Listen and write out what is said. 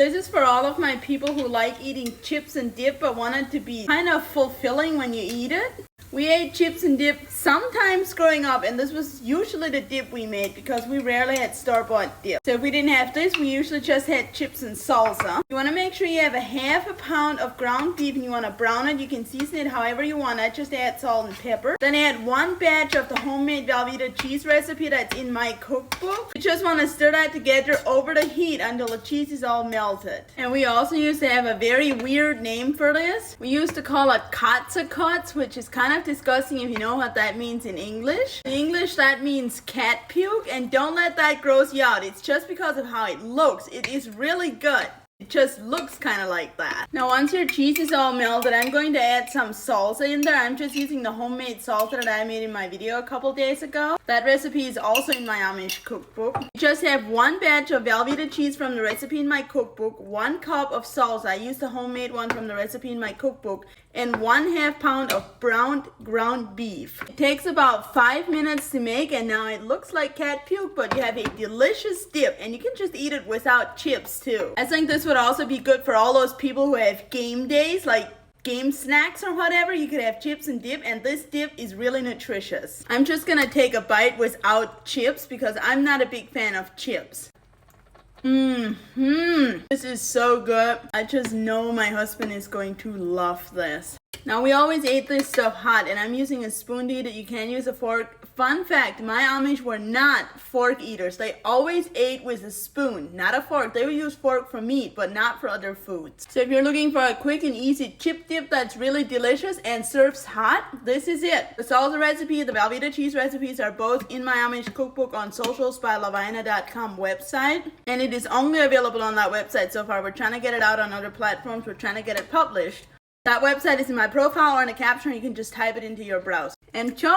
This is for all of my people who like eating chips and dip but want it to be kind of fulfilling when you eat it. We ate chips and dip sometimes growing up, and this was usually the dip we made because we rarely had store-bought dip. So if we didn't have this, we usually just had chips and salsa. You want to make sure you have a half a pound of ground beef and you want to brown it. You can season it however you want it. Just add salt and pepper. Then add 1 batch of the homemade Velveeta cheese recipe that's in my cookbook. You just want to stir that together over the heat until the cheese is all melted. And we also used to have a very weird name for this. We used to call it Katza Kutz, which is kind of disgusting if you know what that means in English. In English, that means cat puke, and don't let that gross you out. It's just because of how it looks. It is really good. It just looks kind of like that. Now once your cheese is all melted, I'm going to add some salsa in there. I'm just using the homemade salsa that I made in my video a couple days ago. That recipe is also in my Amish cookbook. You just have 1 batch of Velveeta cheese from the recipe in my cookbook, 1 cup of salsa. I used the homemade one from the recipe in my cookbook, and 1/2 pound of browned ground beef. It takes about 5 minutes to make, and now it looks like cat puke, but you have a delicious dip, and you can just eat it without chips too. I think this would also be good for all those people who have game days, like game snacks or whatever. You could have chips and dip, and this dip is really nutritious. I'm just gonna take a bite without chips because I'm not a big fan of chips. This is so good. I just know my husband is going to love this. Now we always ate this stuff hot, and I'm using a spoon to eat it. You can use a fork. Fun fact, my Amish were not fork eaters. They always ate with a spoon, not a fork. They would use fork for meat, but not for other foods. So if you're looking for a quick and easy chip dip that's really delicious and serves hot, this is it. The salsa recipe, the Velveeta cheese recipes are both in my Amish cookbook on socialsbylavina.com website. And it is only available on that website so far. We're trying to get it out on other platforms. We're trying to get it published. That website is in my profile or in a caption. You can just type it into your browser. Enjoy!